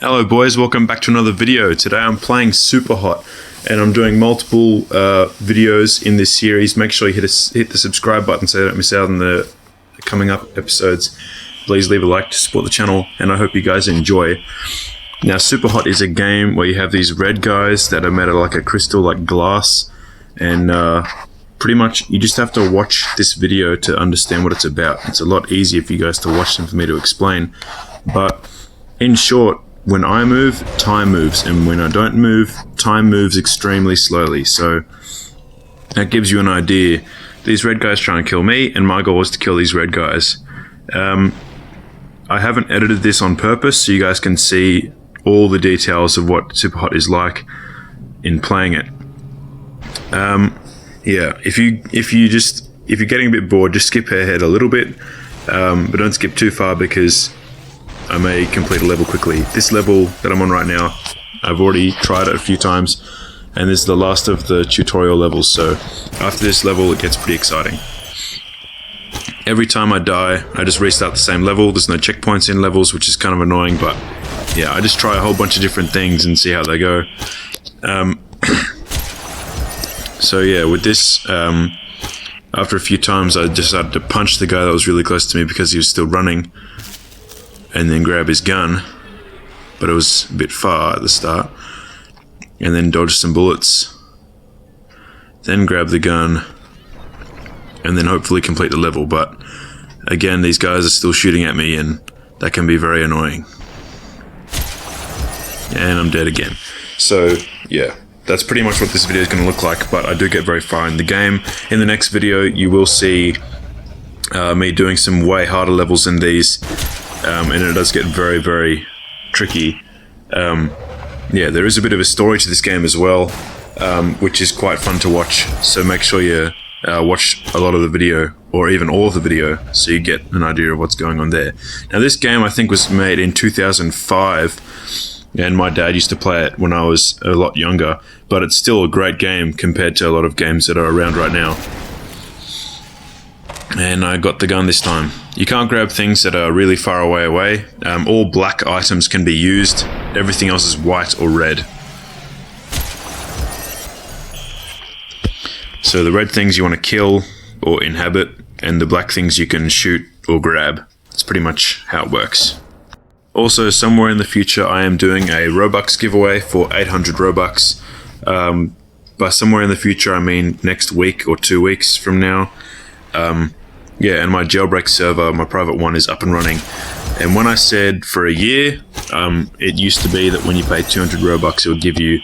Hello boys, welcome back to another video. Today I'm playing Superhot and I'm doing multiple videos in this series. Make sure you hit the subscribe button so you don't miss out on the coming up episodes. Please leave a like to support the channel and I hope you guys enjoy. Now Superhot is a game where you have these red guys that are made of like a crystal, like glass, and pretty much you just have to watch this video to understand what it's about. It's a lot easier for you guys to watch than for me to explain, but in short, when I move, time moves, and when I don't move, time moves extremely slowly. So that gives you an idea. These red guys try and kill me, and my goal is to kill these red guys. I haven't edited this on purpose, so you guys can see all the details of what Superhot is like in playing it. Yeah, if you're getting a bit bored, just skip ahead a little bit, but don't skip too far because I may complete a level quickly. This level that I'm on right now, I've already tried it a few times, and this is the last of the tutorial levels, so after this level it gets pretty exciting. Every time I die, I just restart the same level. There's no checkpoints in levels, which is kind of annoying, but yeah, I just try a whole bunch of different things and see how they go. So yeah, with this, after a few times I decided to punch the guy that was really close to me because he was still running, and then grab his gun, but it was a bit far at the start, and then dodge some bullets, then grab the gun, and then hopefully complete the level. But again, these guys are still shooting at me and that can be very annoying. And I'm dead again. So yeah, that's pretty much what this video is going to look like, but I do get very far in the game. In the next video you will see me doing some way harder levels than these. And it does get very, very tricky. Yeah, there is a bit of a story to this game as well, which is quite fun to watch. So make sure you watch a lot of the video, or even all of the video, so you get an idea of what's going on there. Now this game I think was made in 2005, and my dad used to play it when I was a lot younger, but it's still a great game compared to a lot of games that are around right now. And I got the gun this time. You can't grab things that are really far away. All black items can be used. Everything else is white or red. So the red things you want to kill or inhabit, and the black things you can shoot or grab. That's pretty much how it works. Also, somewhere in the future I am doing a Robux giveaway for 800 Robux. By somewhere in the future I mean next week or 2 weeks from now. Yeah, and my jailbreak server, my private one, is up and running. And when I said for a year, it used to be that when you pay 200 Robux, it would give you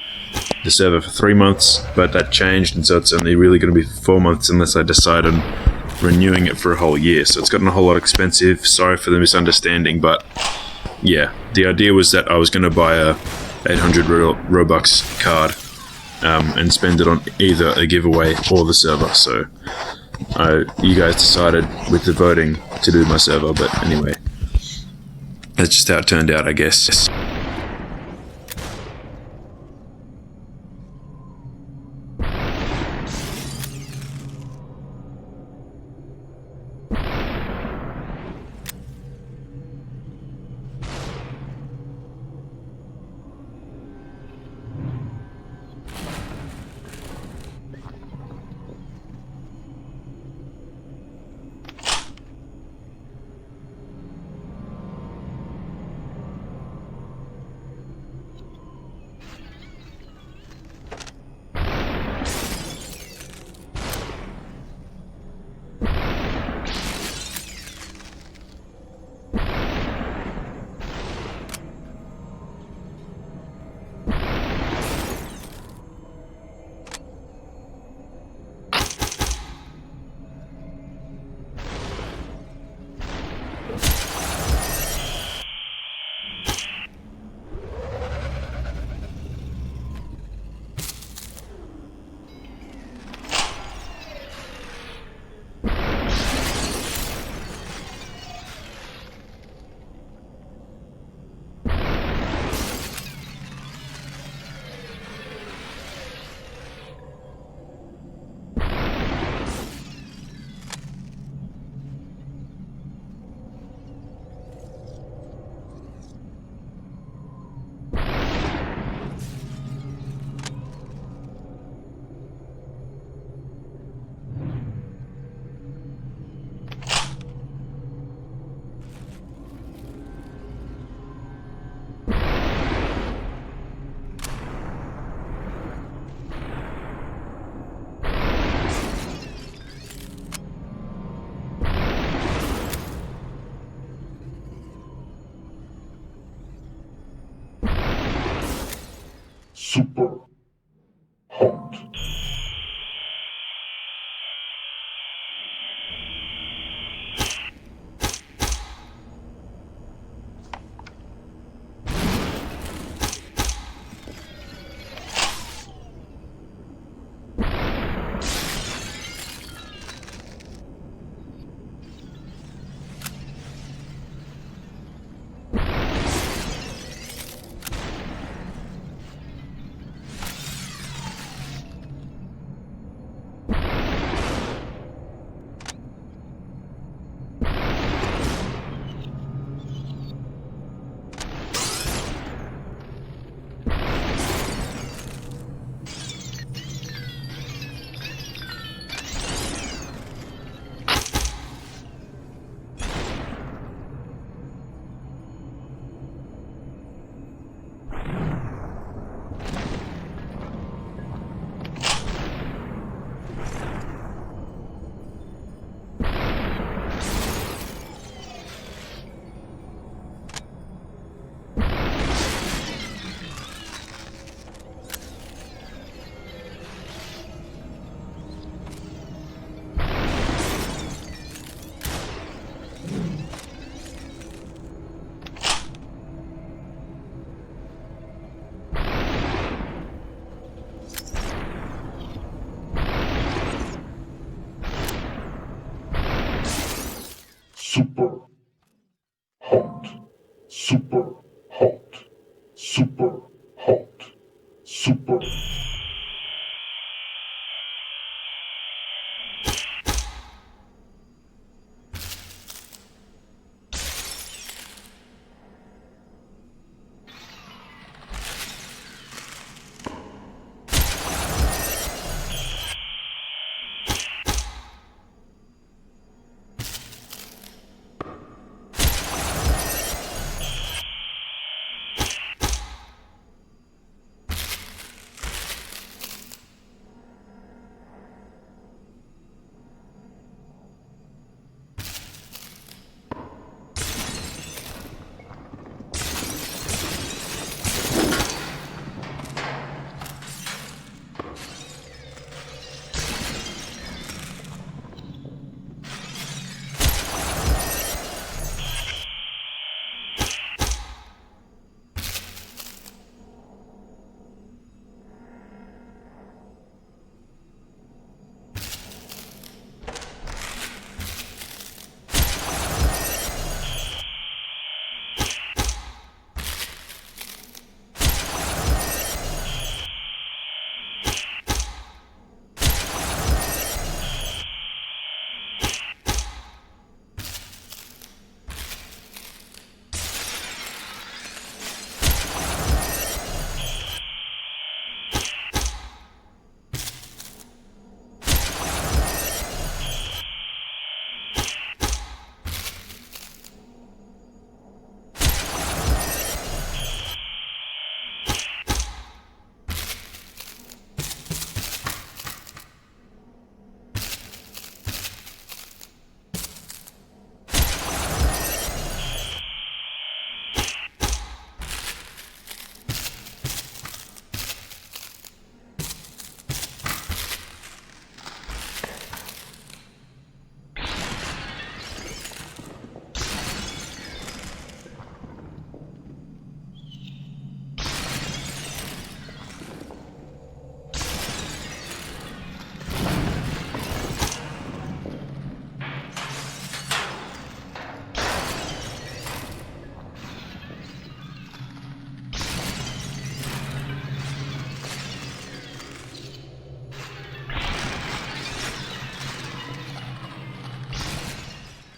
the server for 3 months, but that changed, and so it's only really going to be 4 months unless I decide on renewing it for a whole year. So it's gotten a whole lot expensive. Sorry for the misunderstanding, but yeah, the idea was that I was going to buy a 800 Robux card and spend it on either a giveaway or the server. So you guys decided with the voting to do my server, but anyway, that's just how it turned out, I guess. super hot. Super hot, super hot, super hot, super.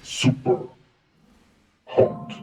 Super hot.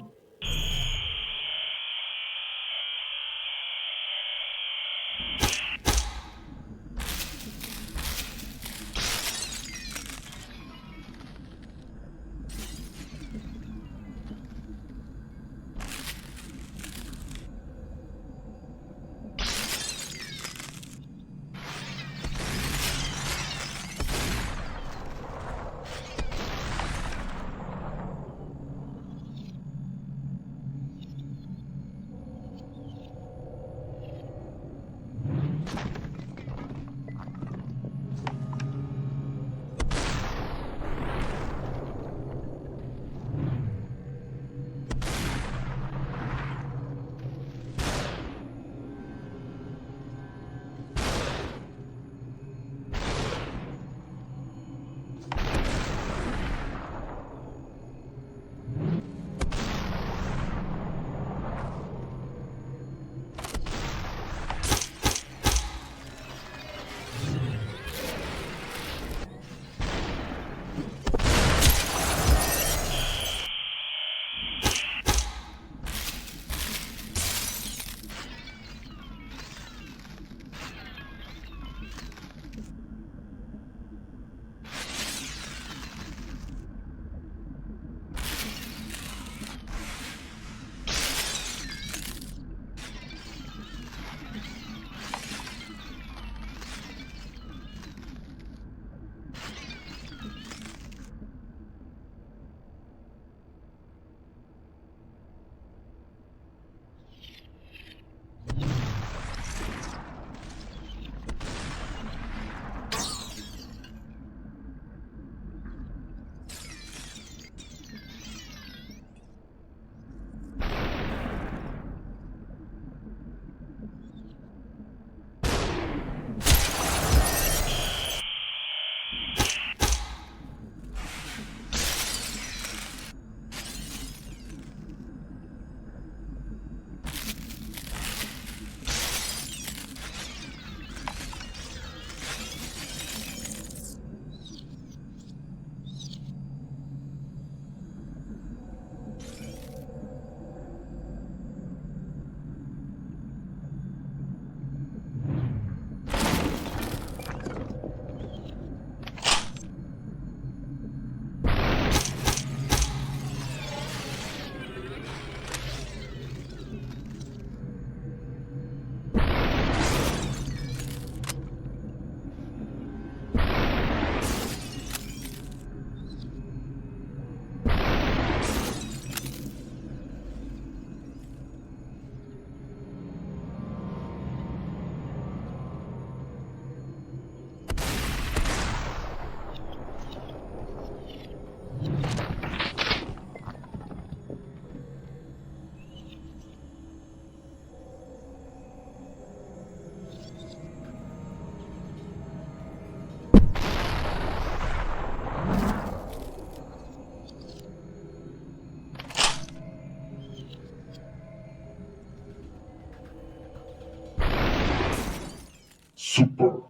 super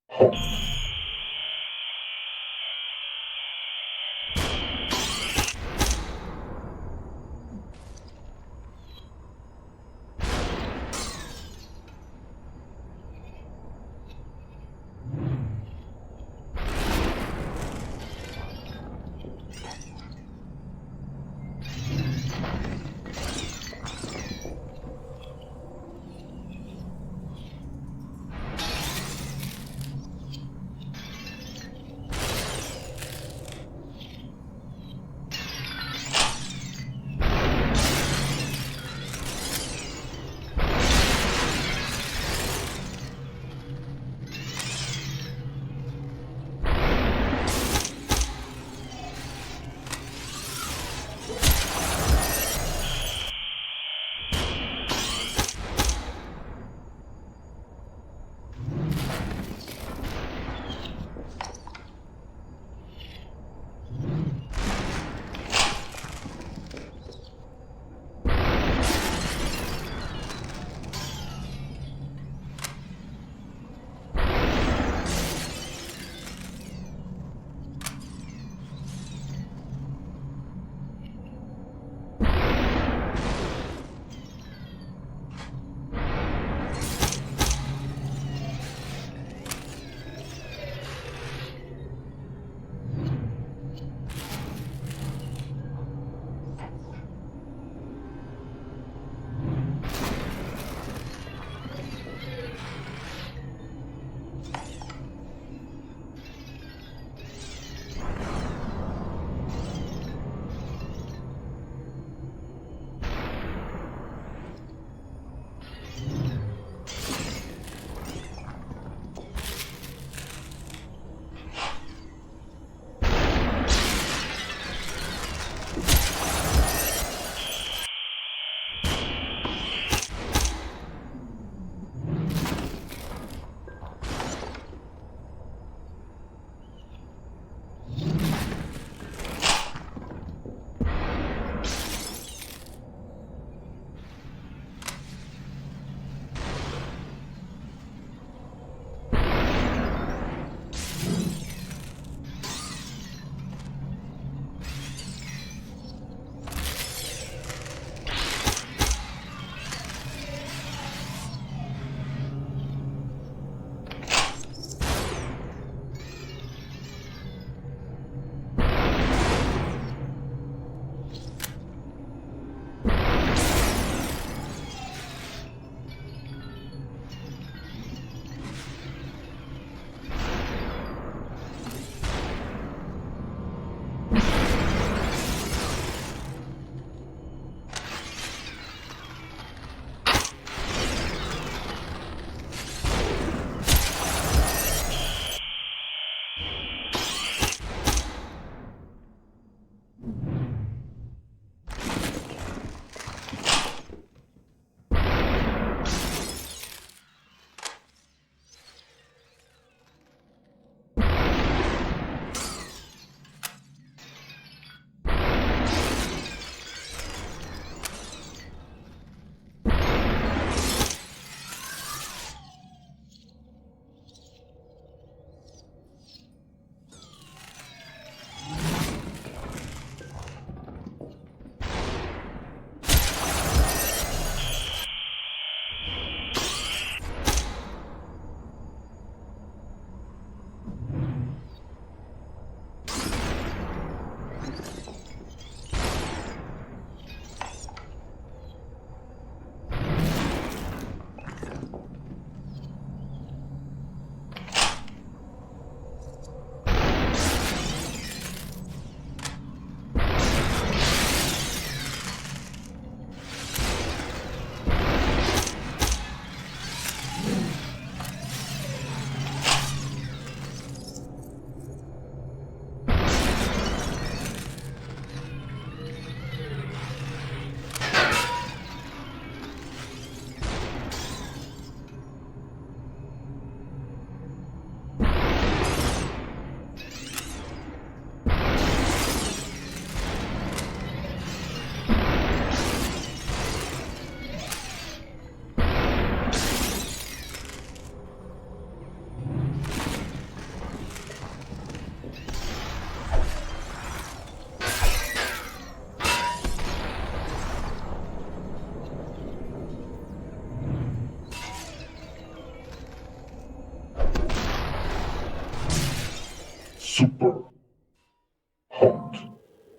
hot.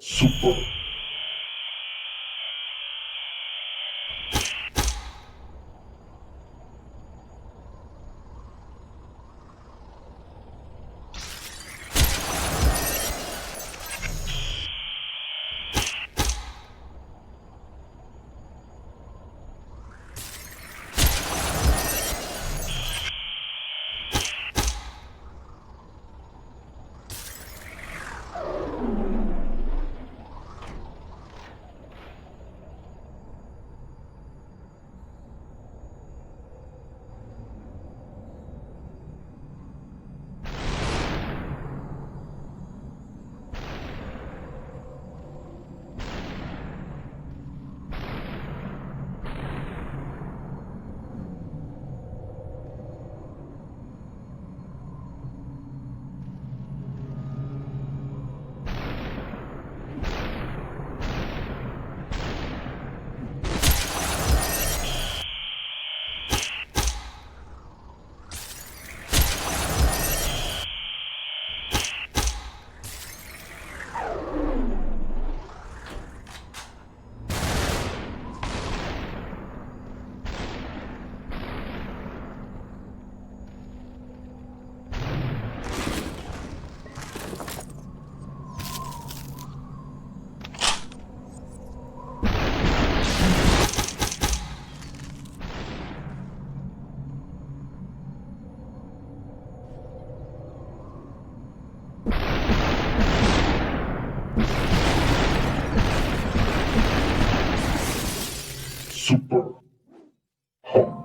Super. Super hot.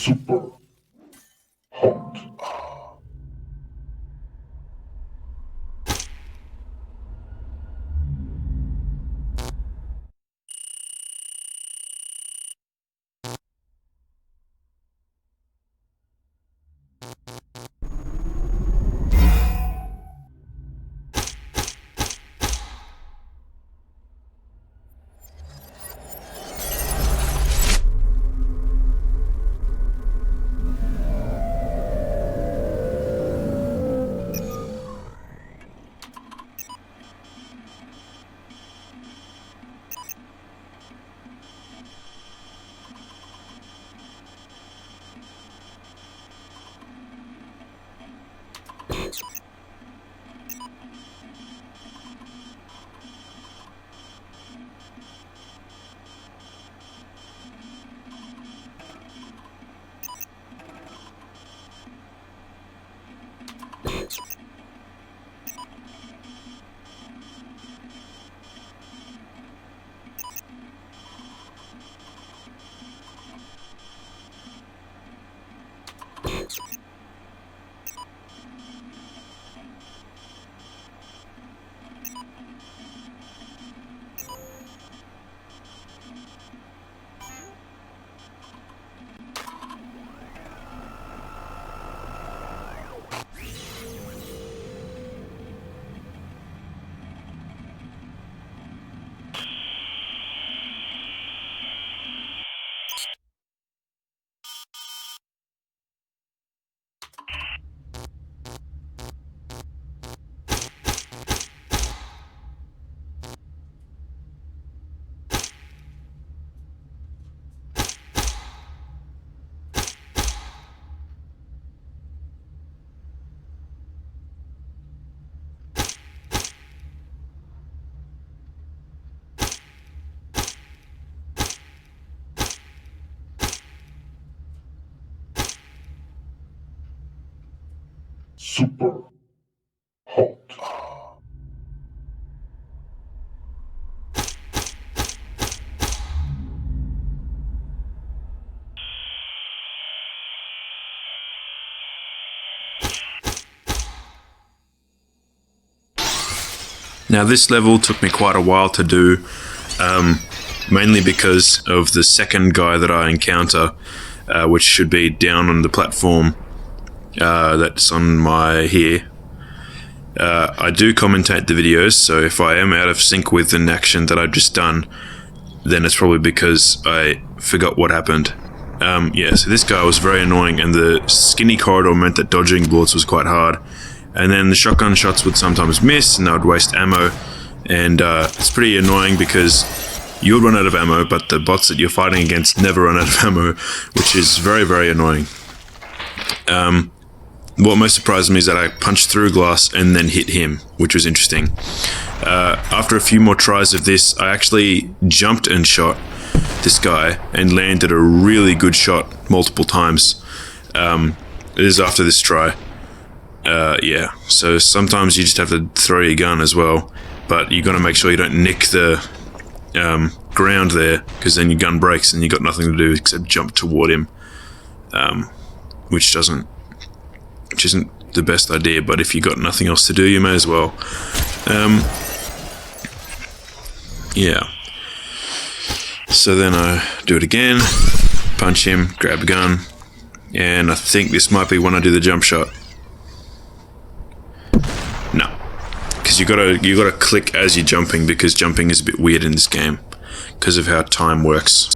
Super hot. Super hot. Now this level took me quite a while to do, mainly because of the second guy that I encounter, which should be down on the platform that's on my here. I do commentate the videos, so if I am out of sync with an action that I've just done, then it's probably because I forgot what happened. Yeah, so this guy was very annoying, and the skinny corridor meant that dodging bullets was quite hard. And then the shotgun shots would sometimes miss, and I would waste ammo. And it's pretty annoying because you would run out of ammo, but the bots that you're fighting against never run out of ammo, which is very, very annoying. What most surprised me is that I punched through glass and then hit him, which was interesting. After a few more tries of this, I actually jumped and shot this guy and landed a really good shot multiple times. It is after this try. Yeah, so sometimes you just have to throw your gun as well, but you got to make sure you don't nick the ground there, because then your gun breaks and you got nothing to do except jump toward him, which isn't the best idea. But if you got nothing else to do, you may as well. Yeah. So then I do it again, punch him, grab a gun, and I think this might be when I do the jump shot. No, because you gotta click as you're jumping, because jumping is a bit weird in this game because of how time works.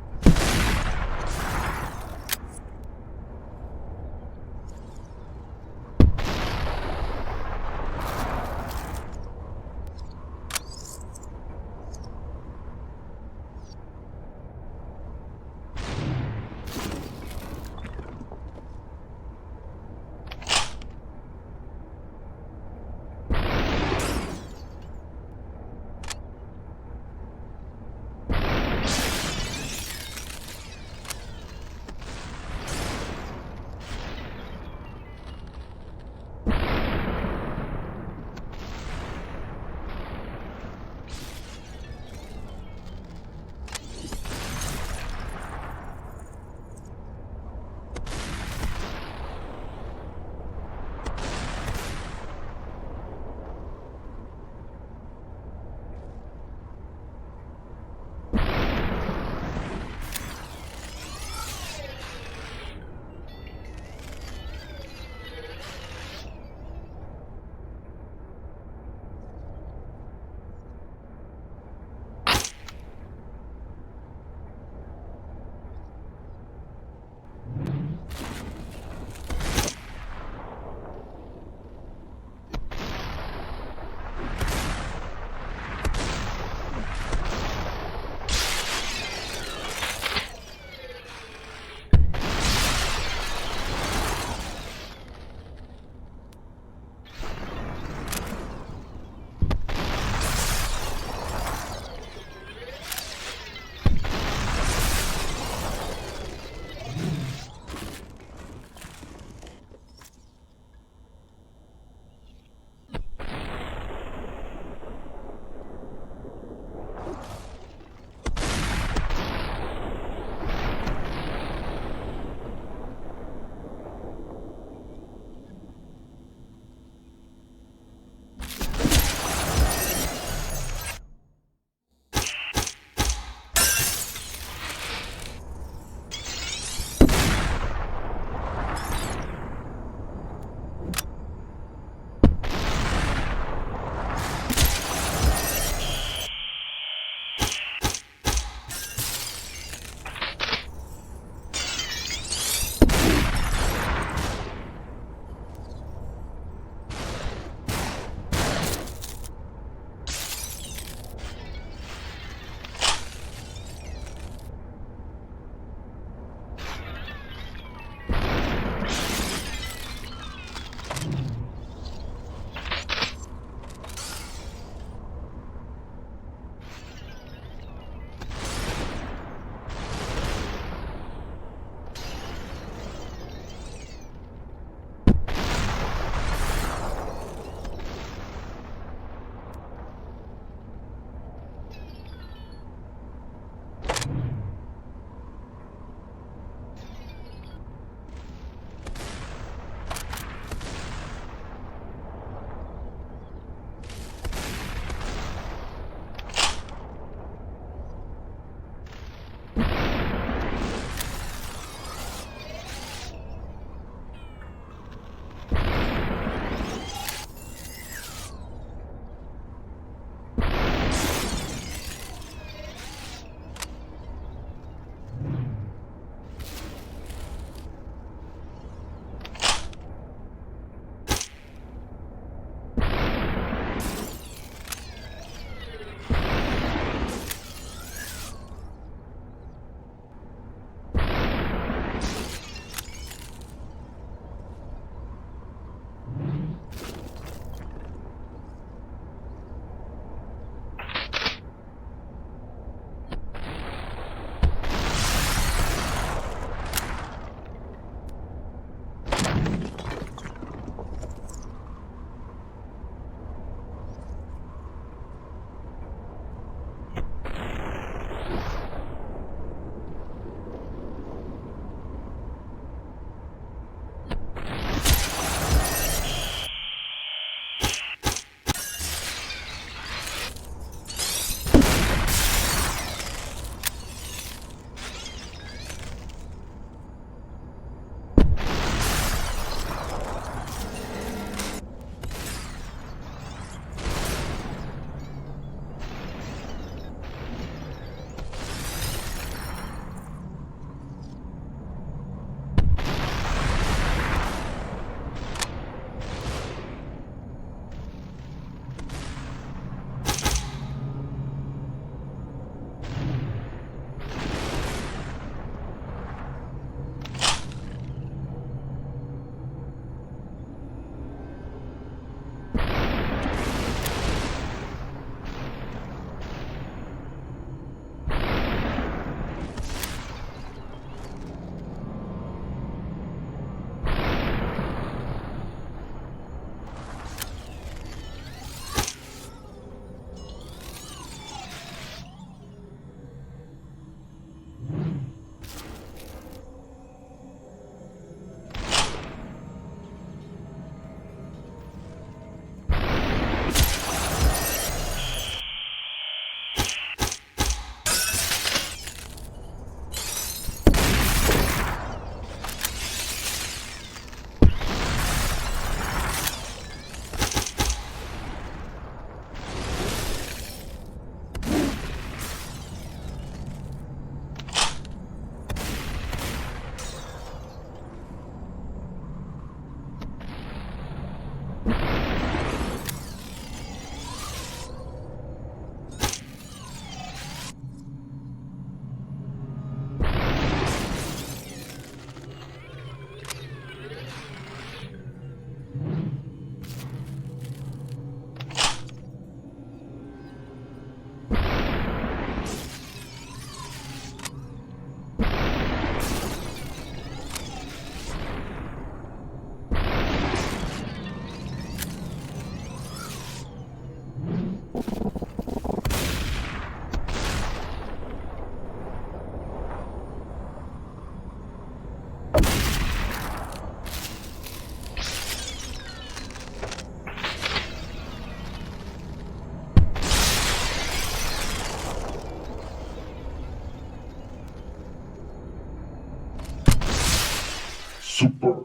Super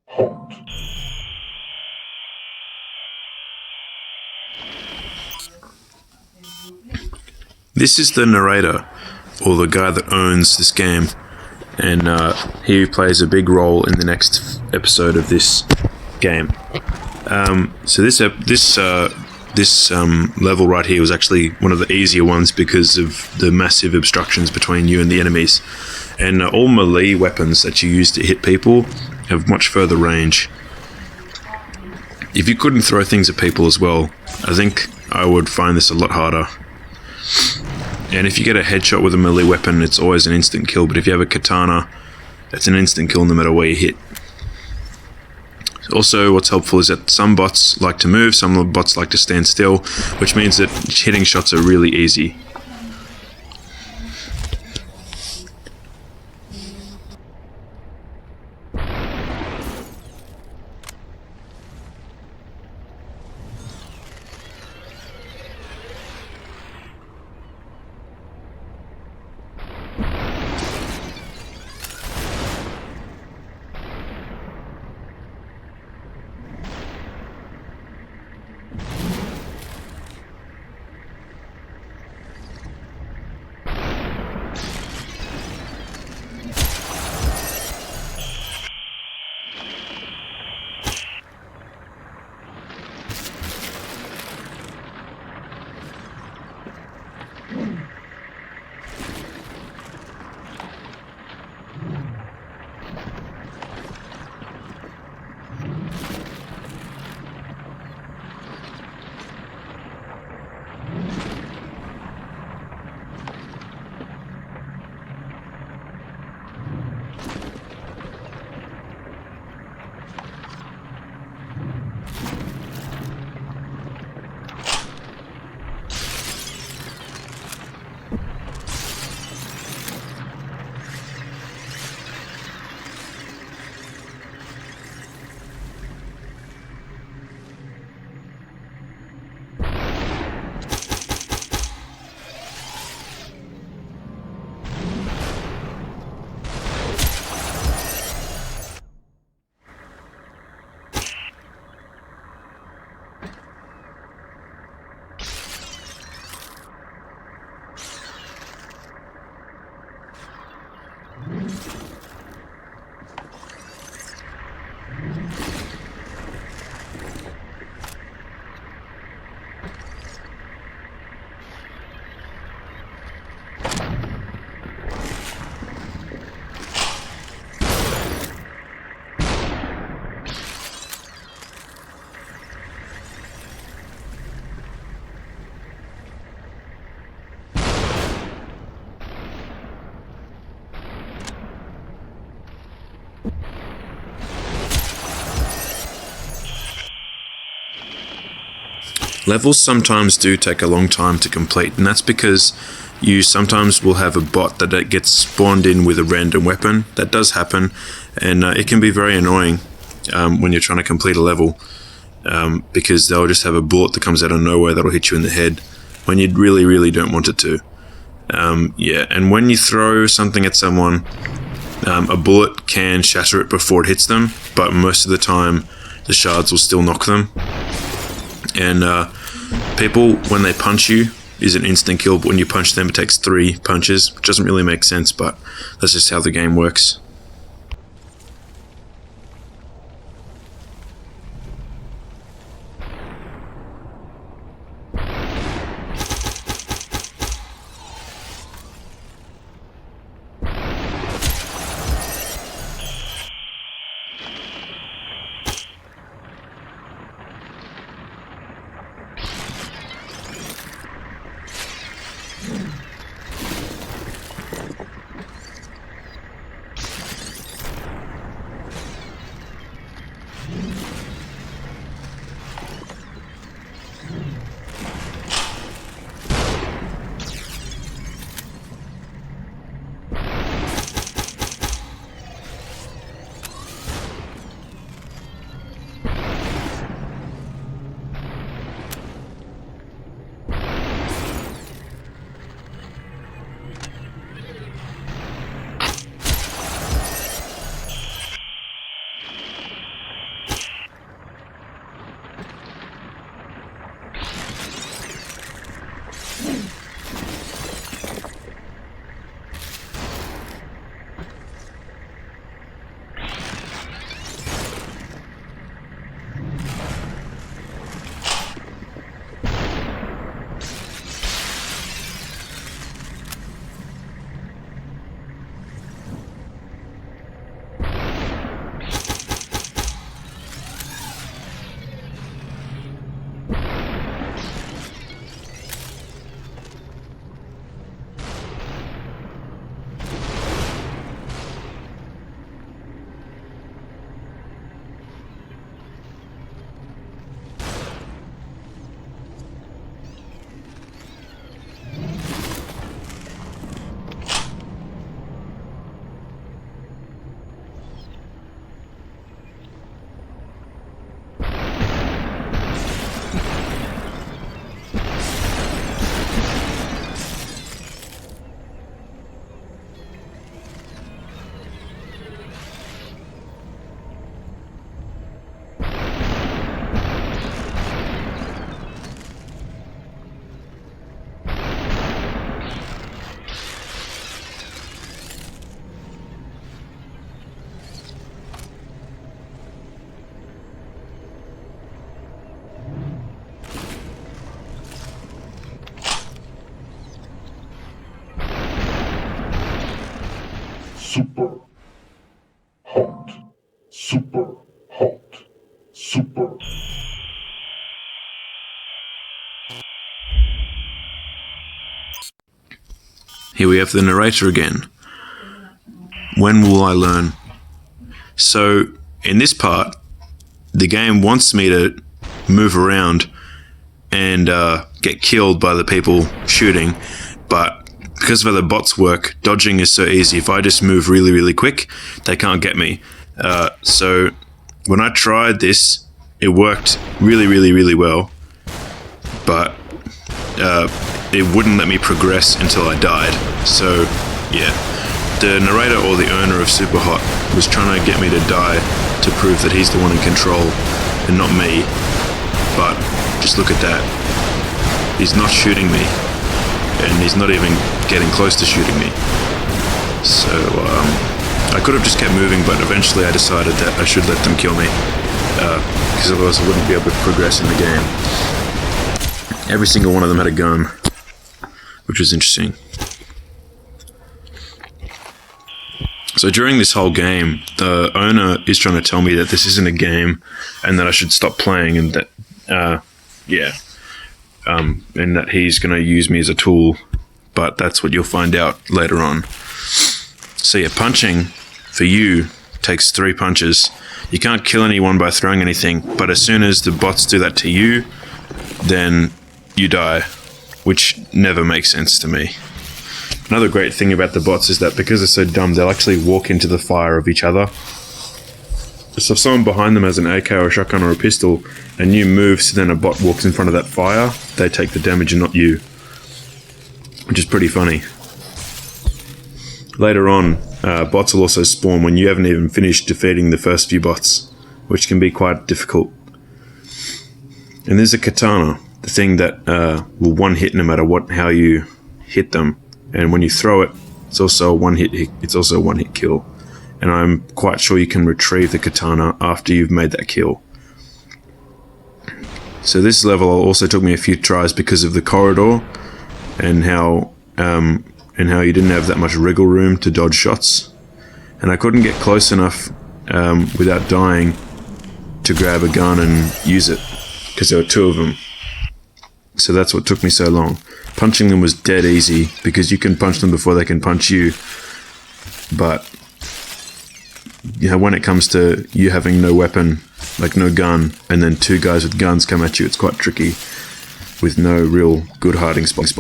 hot. This is the narrator, or the guy that owns this game, and he plays a big role in the next episode of this game. So this level right here was actually one of the easier ones because of the massive obstructions between you and the enemies, and all melee weapons that you use to hit people have much further range. If you couldn't throw things at people as well, I think I would find this a lot harder. And if you get a headshot with a melee weapon, it's always an instant kill, but if you have a katana, it's an instant kill no matter where you hit. Also, what's helpful is that some bots like to move, some bots like to stand still, which means that hitting shots are really easy. Levels sometimes do take a long time to complete, and that's because you sometimes will have a bot that gets spawned in with a random weapon. That does happen, and it can be very annoying when you're trying to complete a level, because they'll just have a bullet that comes out of nowhere that'll hit you in the head when you really, really don't want it to. Yeah, and when you throw something at someone, a bullet can shatter it before it hits them, but most of the time the shards will still knock them. And people, when they punch you, is an instant kill, but when you punch them, it takes 3 punches, which doesn't really make sense, but that's just how the game works. Super hot. Super. Here we have the narrator again. When will I learn? So, in this part, the game wants me to move around and get killed by the people shooting, but because of how the bots work, dodging is so easy. If I just move really, really quick, they can't get me. So, when I tried this, it worked really, really, really well, but it wouldn't let me progress until I died. So, yeah. The narrator, or the owner of Superhot, was trying to get me to die to prove that he's the one in control and not me. But just look at that. He's not shooting me, and he's not even getting close to shooting me. So, I could have just kept moving, but eventually I decided that I should let them kill me, because otherwise I wouldn't be able to progress in the game. Every single one of them had a gun, which was interesting. So during this whole game, the owner is trying to tell me that this isn't a game and that I should stop playing, and that, and that he's going to use me as a tool, but that's what you'll find out later on. So yeah, punching for you takes 3 punches. You can't kill anyone by throwing anything, but as soon as the bots do that to you, then you die, which never makes sense to me. Another great thing about the bots is that because they're so dumb, they'll actually walk into the fire of each other. So if someone behind them has an AK or a shotgun or a pistol, and you move, so then a bot walks in front of that fire, they take the damage and not you. Which is pretty funny. Later on, bots will also spawn when you haven't even finished defeating the first few bots, which can be quite difficult. And there's a katana, the thing that will one-hit no matter how you hit them. And when you throw it, it's also a one-hit kill. And I'm quite sure you can retrieve the katana after you've made that kill. So this level also took me a few tries because of the corridor and how you didn't have that much wriggle room to dodge shots. And I couldn't get close enough without dying to grab a gun and use it, because there were 2 of them. So that's what took me so long. Punching them was dead easy, because you can punch them before they can punch you. But when it comes to you having no weapon, like no gun, and then 2 guys with guns come at you, it's quite tricky with no real good hiding spot.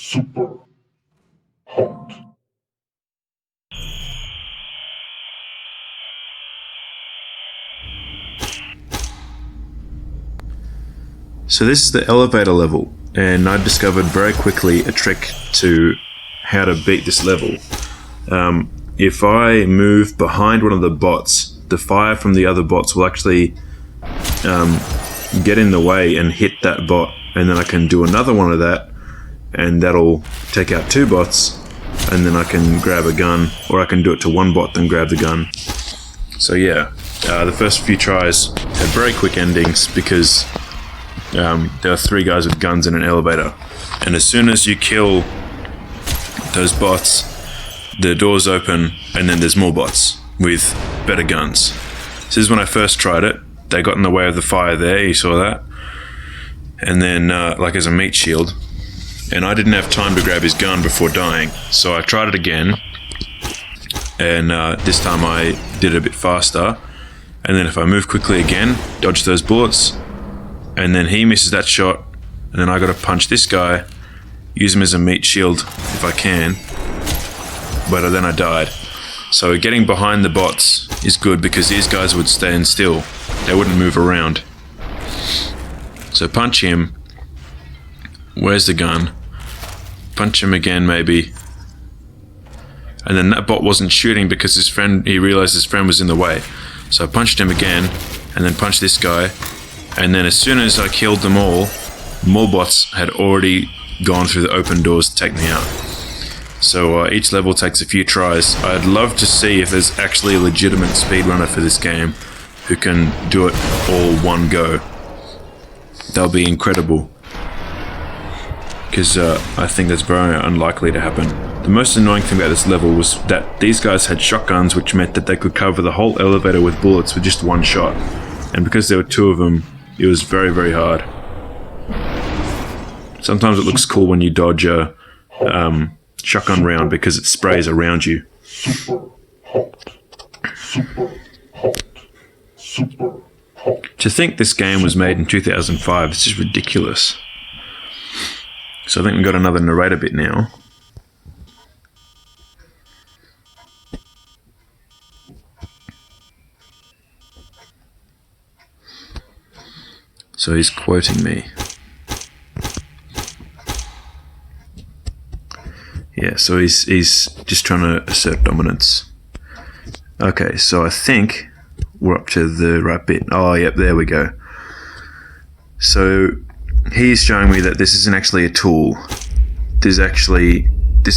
super hot. So this is the elevator level, and I discovered very quickly a trick to how to beat this level. If I move behind one of the bots, the fire from the other bots will actually get in the way and hit that bot, and then I can do another one of that, and that'll take out 2 bots, and then I can grab a gun, or I can do it to 1 bot then grab the gun. So yeah, the first few tries had very quick endings because there are 3 guys with guns in an elevator, and as soon as you kill those bots, the doors open and then there's more bots with better guns. This is when I first tried it. They got in the way of the fire there, you saw that, and then like as a meat shield, and I didn't have time to grab his gun before dying, so I tried it again, and this time I did it a bit faster, and then if I move quickly again, dodge those bullets, and then he misses that shot, and then I gotta punch this guy, use him as a meat shield if I can, but then I died. So getting behind the bots is good because these guys would stand still, they wouldn't move around. So punch him, where's the gun, punch him again maybe, and then that bot wasn't shooting because he realized his friend was in the way. So I punched him again, and then punched this guy, and then as soon as I killed them all, more bots had already gone through the open doors to take me out. So each level takes a few tries. I'd love to see if there's actually a legitimate speedrunner for this game who can do it all one go. That would be incredible. Because I think that's very unlikely to happen. The most annoying thing about this level was that these guys had shotguns, which meant that they could cover the whole elevator with bullets with just 1 shot. And because there were 2 of them, it was very, very hard. Sometimes it looks cool when you dodge a shotgun round because it sprays around you. Super hot. Super hot. Super hot. To think this game was made in 2005 is just ridiculous. So I think we've got another narrator bit now. So he's quoting me. Yeah, so he's just trying to assert dominance. Okay, so I think we're up to the right bit. Oh, yep, there we go. So he's showing me that this isn't actually a tool. This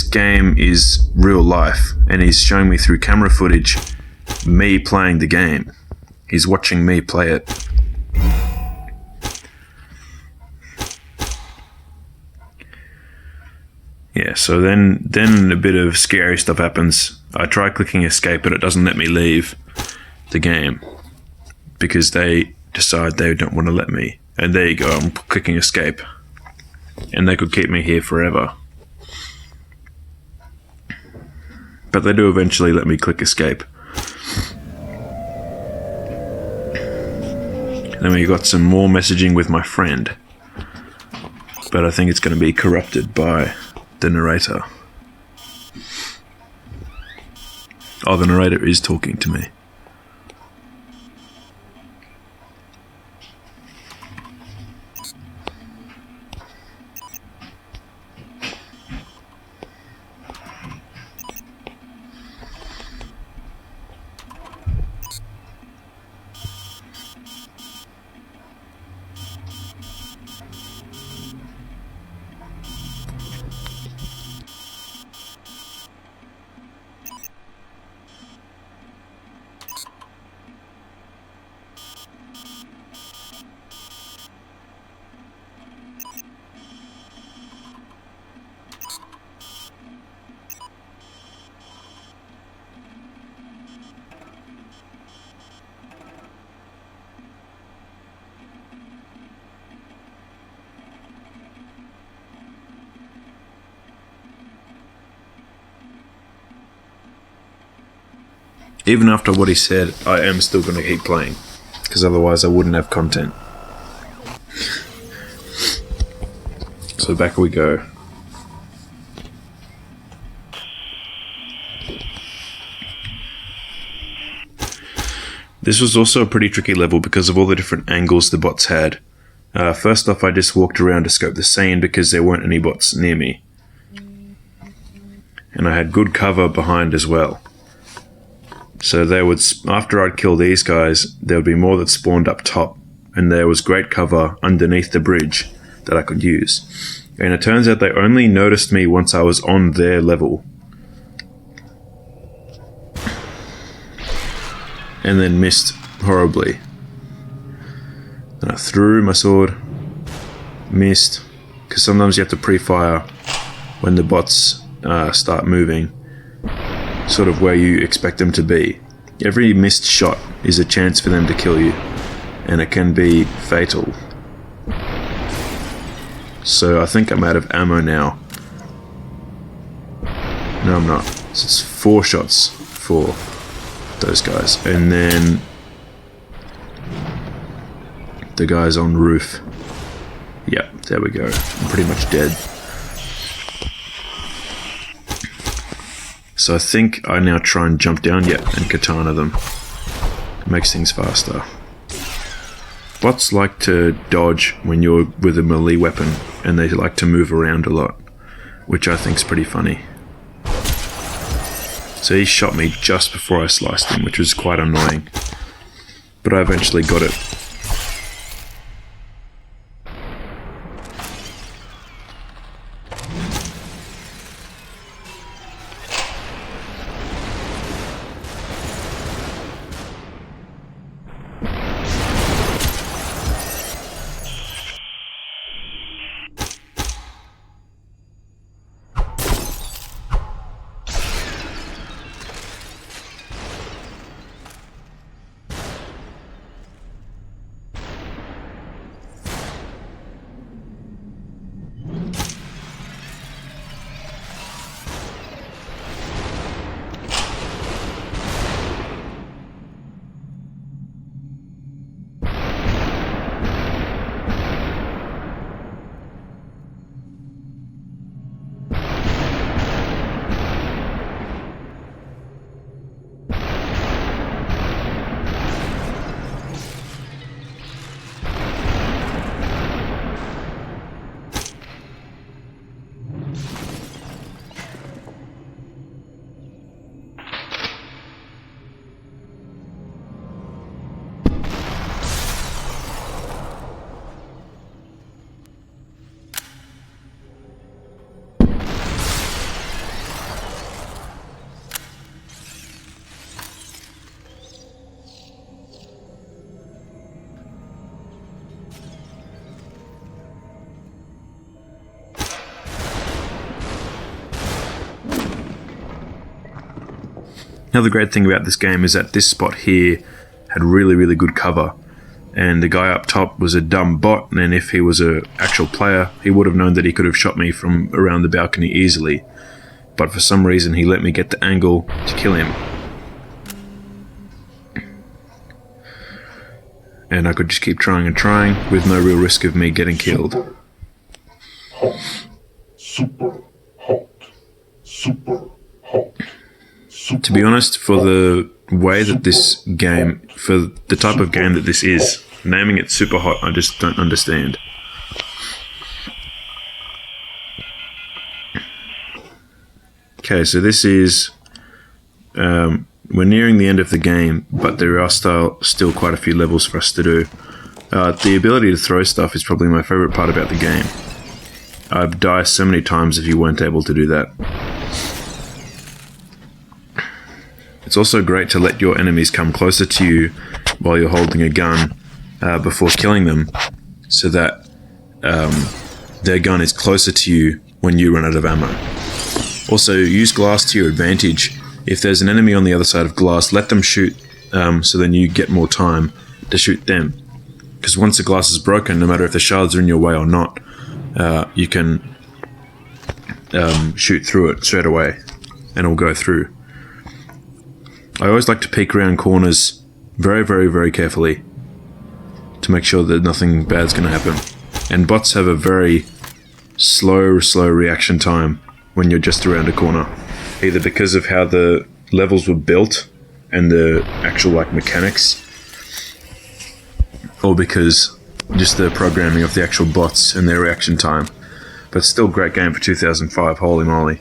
game is real life, and he's showing me through camera footage me playing the game. He's watching me play it. Yeah, so then a bit of scary stuff happens. I try clicking escape, but it doesn't let me leave the game because they decide they don't want to let me. And there you go, I'm clicking escape. And they could keep me here forever. But they do eventually let me click escape. Then we got some more messaging with my friend. But I think it's going to be corrupted by the narrator. Oh, the narrator is talking to me. Even after what he said, I am still going to keep playing, because otherwise I wouldn't have content. So back we go. This was also a pretty tricky level because of all the different angles the bots had. First off, I just walked around to scope the scene because there weren't any bots near me. And I had good cover behind as well. So they would, after I'd kill these guys, there would be more that spawned up top, and there was great cover underneath the bridge that I could use. And it turns out they only noticed me once I was on their level. And then missed horribly. Then I threw my sword, missed, because sometimes you have to pre-fire when the bots start moving, sort of where you expect them to be. Every missed shot is a chance for them to kill you, and it can be fatal. So I think I'm out of ammo now. No, I'm not. So it's 4 shots for those guys, and then the guys on roof. Yep, there we go. I'm pretty much dead. So I think I now try and jump down, and katana them. It makes things faster. Bots like to dodge when you're with a melee weapon, and they like to move around a lot, which I think is pretty funny. So he shot me just before I sliced him, which was quite annoying. But I eventually got it. Another great thing about this game is that this spot here had really good cover, and the guy up top was a dumb bot, and if he was an actual player, he would have known that he could have shot me from around the balcony easily, but for some reason he let me get the angle to kill him. And I could just keep trying and trying with no real risk of me getting killed. Super hot. Super hot. To be honest, for the way that this game, for the type of game that this is, naming it Super Hot, I just don't understand. Okay, so this is, we're nearing the end of the game, but there are still quite a few levels for us to do. The ability to throw stuff is probably my favourite part about the game. I'd die so many times if you weren't able to do that. It's also great to let your enemies come closer to you while you're holding a gun before killing them, so that their gun is closer to you when you run out of ammo. Also, use glass to your advantage. If there's an enemy on the other side of glass, let them shoot, so then you get more time to shoot them. Because once the glass is broken, no matter if the shards are in your way or not, you can shoot through it straight away, and it'll go through. I always like to peek around corners very carefully to make sure that nothing bad's going to happen. And bots have a very slow reaction time when you're just around a corner, either because of how the levels were built and the actual mechanics or because just the programming of the actual bots and their reaction time. But still, great game for 2005. Holy moly!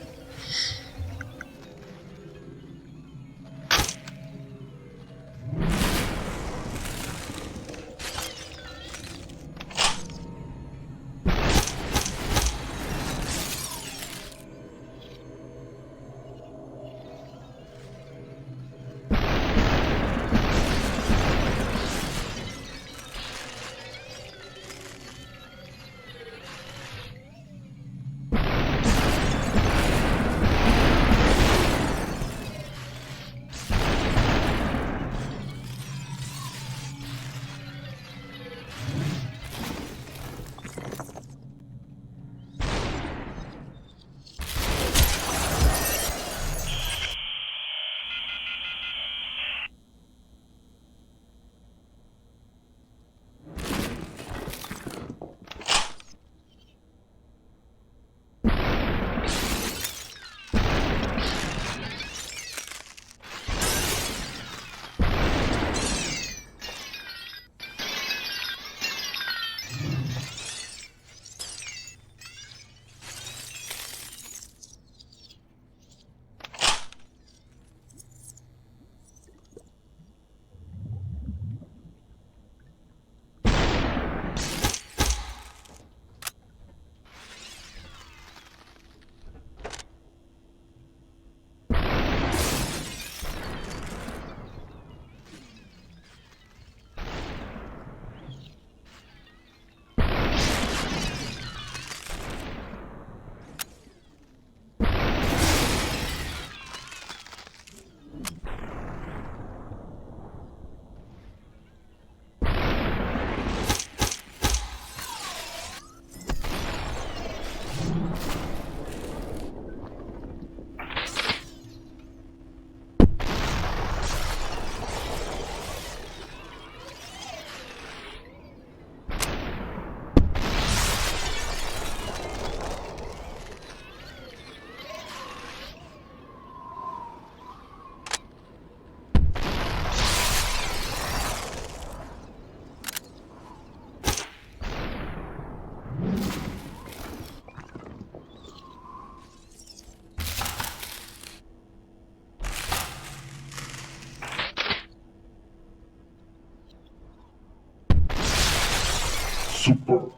Super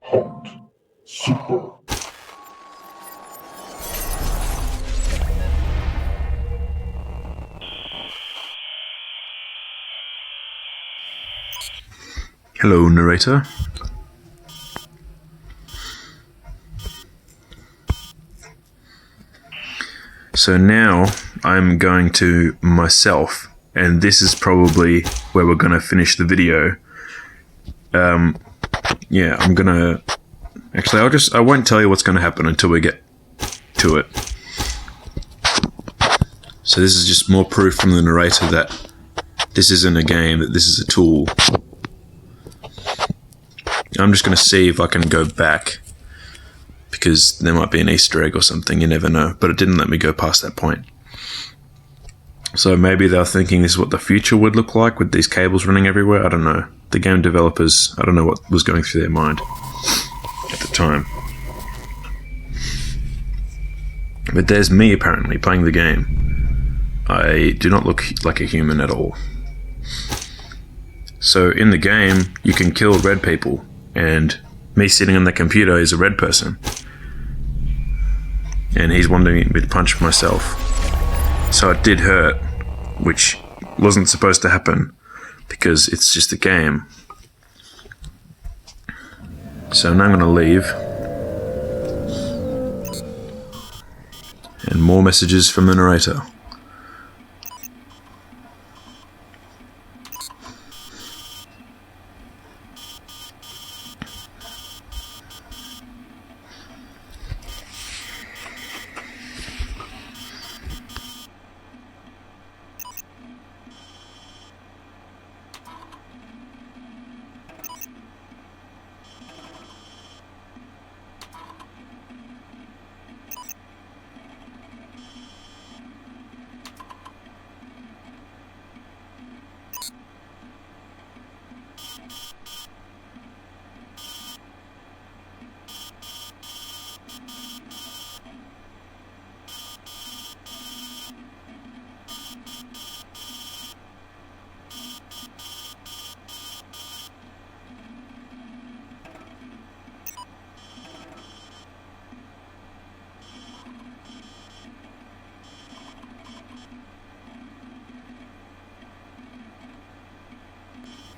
hot. Super. Hello, narrator. So now I'm going to myself, and this is probably where we're going to finish the video. Yeah, I'm going to... Actually, I won't tell you what's going to happen until we get to it. So this is just more proof from the narrator that this isn't a game, that this is a tool. I'm just going to see if I can go back, because there might be an Easter egg or something, you never know. But it didn't let me go past that point. So maybe they were thinking this is what the future would look like with these cables running everywhere. I don't know. The game developers, I don't know what was going through their mind at the time. But there's me apparently playing the game. I do not look like a human at all. So in the game, you can kill red people, and me sitting on the computer is a red person. And he's wanting me to punch myself. So it did hurt, which wasn't supposed to happen, because it's just a game. So now I'm going to leave. And more messages from the narrator.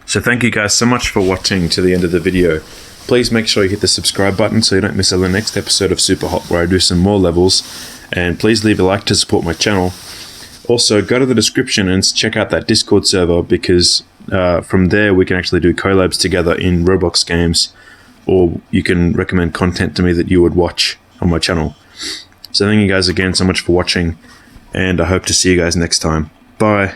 So thank you guys so much for watching to the end of the video. Please make sure you hit the subscribe button so you don't miss out on the next episode of Super Hot where I do some more levels. And please leave a like to support my channel. Also, go to the description and check out that Discord server because from there we can actually do collabs together in Roblox games, or you can recommend content to me that you would watch on my channel. So thank you guys again so much for watching, and I hope to see you guys next time. Bye.